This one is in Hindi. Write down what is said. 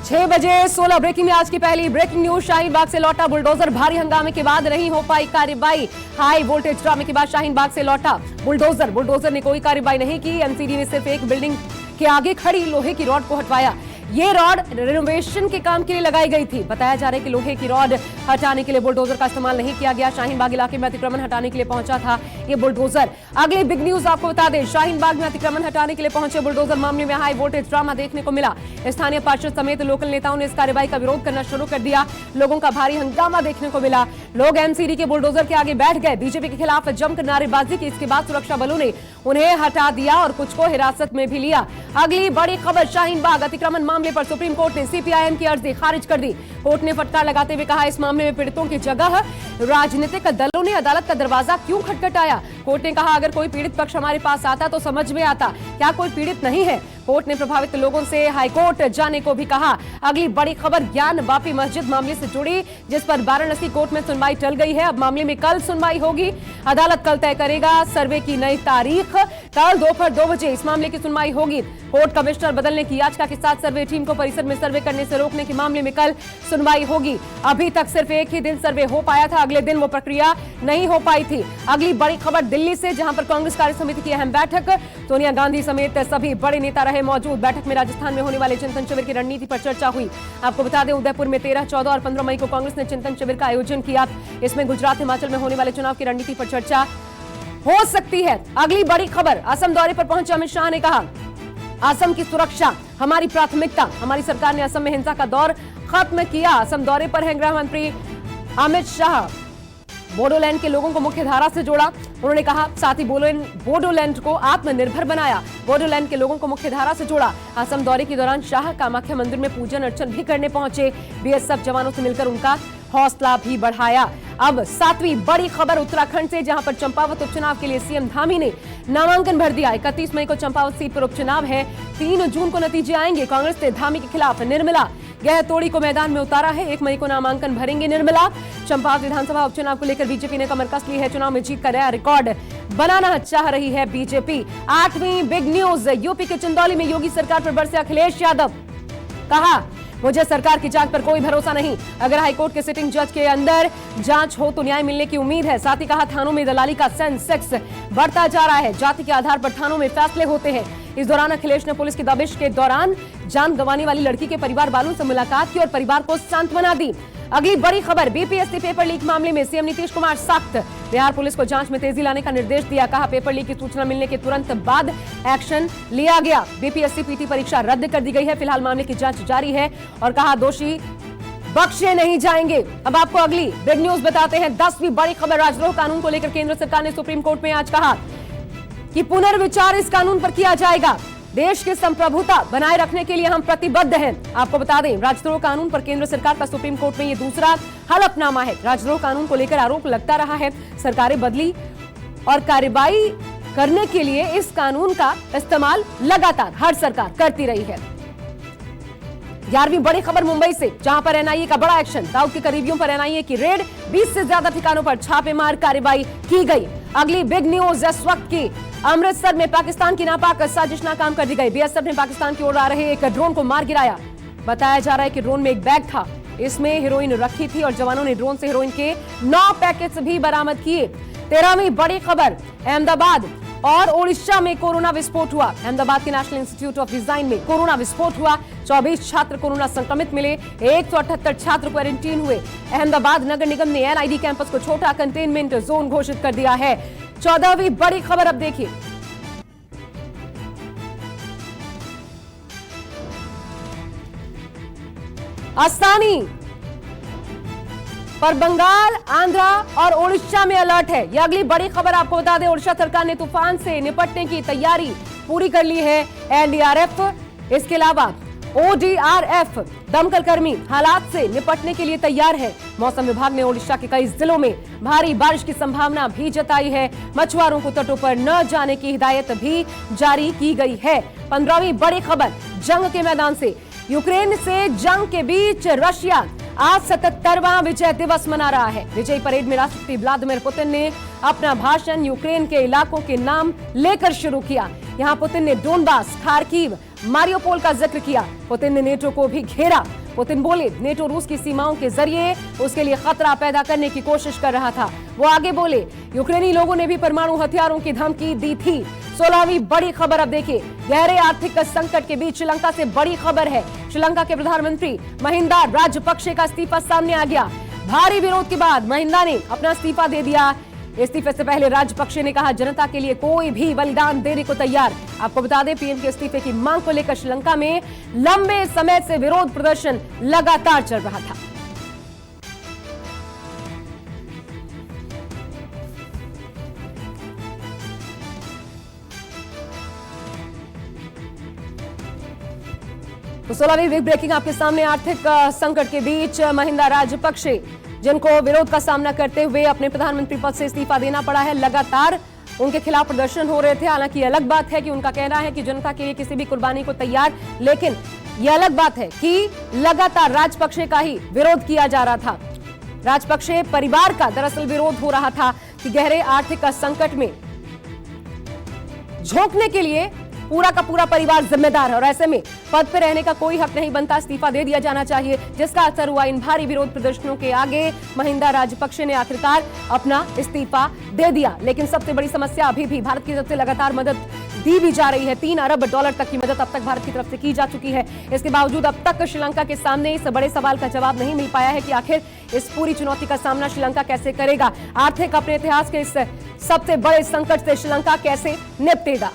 6 बजे 16 ब्रेकिंग में आज की पहली ब्रेकिंग न्यूज। शाहीन बाग से लौटा बुलडोजर, भारी हंगामे के बाद नहीं हो पाई कार्रवाई। हाई वोल्टेज ड्रामे के बाद शाहीन बाग से लौटा बुलडोजर ने कोई कार्रवाई नहीं की। एमसीडी ने सिर्फ एक बिल्डिंग के आगे खड़ी लोहे की रॉड को हटवाया। ये रॉड रेनोवेशन के काम के लिए लगाई गई थी। बताया जा रहा है कि लोहे की रॉड हटाने के लिए बुलडोजर का इस्तेमाल नहीं किया गया। शाहीन बाग इलाके में अतिक्रमण हटाने के लिए पहुंचा था ये बुलडोजर। अगली बिग न्यूज आपको बता दें, शाहीन बाग में अतिक्रमण हटाने के लिए पहुंचे बुलडोजर मामले में हाई वोल्टेज ड्रामा देखने को मिला। स्थानीय पार्षद समेत लोकल नेताओं ने इस कार्रवाई का विरोध करना शुरू कर दिया। लोगों का भारी हंगामा देखने को मिला। लोग एमसीडी के बुलडोजर के आगे बैठ गए। बीजेपी के खिलाफ जमकर नारेबाजी की। इसके बाद सुरक्षा बलों ने उन्हें हटा दिया और कुछ को हिरासत में भी लिया। अगली बड़ी खबर, शाहीन बाग अतिक्रमण मामले पर सुप्रीम कोर्ट ने सीपीआईएम की अर्जी खारिज कर दी। कोर्ट ने फटकार लगाते हुए कहा, इस मामले में पीड़ितों की जगह राजनीतिक दलों ने अदालत का दरवाजा क्यों खटखटाया। कोर्ट ने कहा, अगर कोई पीड़ित पक्ष हमारे पास आता तो समझ में आता, क्या कोई पीड़ित नहीं है। कोर्ट ने प्रभावित लोगों से हाईकोर्ट जाने को भी कहा। अगली बड़ी खबर ज्ञान वापी मस्जिद मामले से जुड़ी, जिस पर वाराणसी कोर्ट में सुनवाई टल गई है। अब मामले में कल सुनवाई होगी। अदालत कल तय करेगा सर्वे की नई तारीख। कल दोपहर 2 बजे इस मामले की सुनवाई होगी। कोर्ट कमिश्नर बदलने की याचिका के साथ सर्वे टीम को परिसर में सर्वे करने से रोकने के मामले में कल सुनवाई होगी। अभी तक सिर्फ एक ही दिन सर्वे हो पाया था, अगले दिन वो प्रक्रिया नहीं हो पाई थी। अगली बड़ी खबर दिल्ली से, जहां पर कांग्रेस कार्य समिति की अहम बैठक, सोनिया गांधी समेत सभी बड़े नेता रहे मौजूद। बैठक में राजस्थान में होने वाले चिंतन शिविर की रणनीति पर चर्चा हुई। आपको बता दें, उदयपुर में 13, 14 और 15 मई को कांग्रेस ने चिंतन शिविर का आयोजन किया। इसमें गुजरात, हिमाचल में होने वाले चुनाव की रणनीति पर चर्चा हो सकती है। अगली बड़ी खबर, असम दौरे पर पहुंचे अमित शाह ने कहा, असम की सुरक्षा हमारी प्राथमिकता। हमारी सरकार ने असम में हिंसा का दौर खत्म किया। असम दौरे पर हैं गृह मंत्री अमित शाह। बोडोलैंड के लोगों को मुख्य धारा से जोड़ा उन्होंने कहा, साथ ही बोडोलैंड को आत्मनिर्भर बनाया। बोडोलैंड के लोगों को मुख्य धारा से जोड़ा। असम दौरे के दौरान शाह कामाख्या मंदिर में पूजन अर्चन भी करने पहुंचे। बीएसएफ जवानों से मिलकर उनका हौसला भी बढ़ाया। अब 7वीं बड़ी खबर उत्तराखंड से, जहां पर चंपावत उपचुनाव के लिए सीएम धामी ने नामांकन भर दिया। 31 मई को चंपावत सीट पर उपचुनाव है। 3 जून को नतीजे आएंगे। कांग्रेस ने धामी के खिलाफ निर्मला गहतोड़ी को मैदान में उतारा है। 1 मई को नामांकन भरेंगे निर्मला। चंपावत विधानसभा उपचुनाव को लेकर बीजेपी ने कमर कस ली है। चुनाव में जीत का नया रिकॉर्ड बनाना चाह रही है बीजेपी। 8वीं बिग न्यूज, यूपी के चंदौली में योगी सरकार पर बरसे अखिलेश यादव। कहा, मुझे सरकार की जांच पर कोई भरोसा नहीं। अगर हाईकोर्ट के सिटिंग जज के अंदर जांच हो तो न्याय मिलने की उम्मीद है। साथ ही कहा, थानों में दलाली का सेंसेक्स बढ़ता जा रहा है। जाति के आधार पर थानों में फैसले होते हैं। इस दौरान अखिलेश ने पुलिस की दबिश के दौरान जान गंवाने वाली लड़की के परिवार वालों से मुलाकात की और परिवार को सांत्वना दी। अगली बड़ी खबर, बीपीएससी पेपर लीक मामले में सीएम नीतीश कुमार सख्त। बिहार पुलिस को जांच में तेजी लाने का निर्देश दिया। कहा, पेपर लीक की सूचना मिलने के तुरंत बाद एक्शन लिया गया। बीपीएससी पीटी परीक्षा रद्द कर दी गई है। फिलहाल मामले की जांच जारी है और कहा, दोषी बख्शे नहीं जाएंगे। अब आपको अगली बिग न्यूज बताते हैं। 10वीं बड़ी खबर, राजद्रोह कानून को लेकर केंद्र सरकार ने सुप्रीम कोर्ट में आज कहा कि पुनर्विचार इस कानून पर किया जाएगा। देश की संप्रभुता बनाए रखने के लिए हम प्रतिबद्ध हैं। आपको बता दें, राजद्रोह कानून पर केंद्र सरकार का सुप्रीम कोर्ट में ये दूसरा हलफनामा है। राजद्रोह कानून को लेकर आरोप लगता रहा है, सरकारें बदली और कार्रवाई करने के लिए इस कानून का इस्तेमाल लगातार हर सरकार करती रही है। 11वीं बड़ी खबर मुंबई से, जहां पर एनआईए का बड़ा एक्शन। दाऊद के करीबियों पर एनआईए की रेड, 20 से ज्यादा ठिकानों पर छापेमार कार्रवाई की गई। अगली बिग न्यूज इस वक्त की, अमृतसर में पाकिस्तान की नापाक साजिश नाकाम कर दी गई। बीएसएफ ने पाकिस्तान की ओर आ रहे एक ड्रोन को मार गिराया। बताया जा रहा है कि ड्रोन में एक बैग था, इसमें हेरोइन रखी थी और जवानों ने ड्रोन से हेरोइन के 9 पैकेट्स भी बरामद किए। 13वीं बड़ी खबर, अहमदाबाद और ओडिशा में कोरोना विस्फोट हुआ। अहमदाबाद के नेशनल इंस्टीट्यूट ऑफ डिजाइन में कोरोना विस्फोट हुआ। 24 छात्र कोरोना संक्रमित मिले। 178 छात्र क्वारंटीन हुए। अहमदाबाद नगर निगम ने एनआईडी कैंपस को छोटा कंटेनमेंट जोन घोषित कर दिया है। 14वीं बड़ी खबर अब देखिए, आसानी पर बंगाल, आंध्रा और ओडिशा में अलर्ट है। यह अगली बड़ी खबर आपको बता दें, ओडिशा सरकार ने तूफान से निपटने की तैयारी पूरी कर ली है। एनडीआरएफ, इसके अलावा ओडीआरएफ दमकल कर्मी हालात से निपटने के लिए तैयार है। मौसम विभाग ने ओडिशा के कई जिलों में भारी बारिश की संभावना भी जताई है। मछुआरों को तटों पर न जाने की हिदायत भी जारी की गई है। 15वीं बड़ी खबर, जंग के मैदान से, यूक्रेन से जंग के बीच रशिया आज 77वां विजय दिवस मना रहा है। विजय परेड में राष्ट्रपति व्लादिमीर पुतिन ने अपना भाषण यूक्रेन के इलाकों के नाम लेकर शुरू किया। यहां पुतिन ने डोनबास, खार्किव, मारियोपोल का जिक्र किया। पुतिन ने नेटो को भी घेरा। पुतिन बोले नेटो रूस की सीमाओं के जरिए उसके लिए खतरा पैदा करने की कोशिश कर रहा था। वो आगे बोले यूक्रेनी लोगों ने भी परमाणु हथियारों की धमकी दी थी। 16वीं बड़ी खबर अब देखिए, गहरे आर्थिक संकट के बीच श्रीलंका से बड़ी खबर है। श्रीलंका के प्रधानमंत्री महिंदा राजपक्षे का इस्तीफा सामने आ गया। भारी विरोध के बाद महिंदा ने अपना इस्तीफा दे दिया। इस्तीफे से पहले राजपक्षे ने कहा जनता के लिए कोई भी बलिदान देने को तैयार। आपको बता दें पीएम के इस्तीफे की मांग को लेकर श्रीलंका में लंबे समय से विरोध प्रदर्शन लगातार चल रहा था। तो 16वीं बिग ब्रेकिंग आपके सामने। आर्थिक संकट के बीच महिंदा राजपक्षे जिनको विरोध का सामना करते हुए अपने प्रधानमंत्री पद से इस्तीफा देना पड़ा है, लगातार उनके खिलाफ प्रदर्शन हो रहे थे। हालांकि ये अलग बात है कि उनका कहना है कि जनता के लिए किसी भी कुर्बानी को तैयार, लेकिन ये अलग बात है कि लगातार राजपक्षे का ही विरोध किया जा रहा था। राजपक्षे परिवार का दरअसल विरोध हो रहा था कि गहरे आर्थिक संकट में झोंकने के लिए पूरा का पूरा परिवार जिम्मेदार है और ऐसे में पद पर रहने का कोई हक नहीं बनता, इस्तीफा दे दिया जाना चाहिए। जिसका असर हुआ इन भारी विरोध प्रदर्शनों के आगे महिंदा राजपक्षे ने आखिरकार अपना इस्तीफा दे दिया। लेकिन सबसे बड़ी समस्या अभी भी भारत की तरफ से लगातार मदद दी भी जा रही है। $3 अरब तक की मदद अब तक भारत की तरफ से की जा चुकी है। इसके बावजूद अब तक श्रीलंका के सामने इस बड़े सवाल का जवाब नहीं मिल पाया है कि आखिर इस पूरी चुनौती का सामना श्रीलंका कैसे करेगा। आर्थिक अपने इतिहास के इस सबसे बड़े संकट से श्रीलंका कैसे निपटेगा।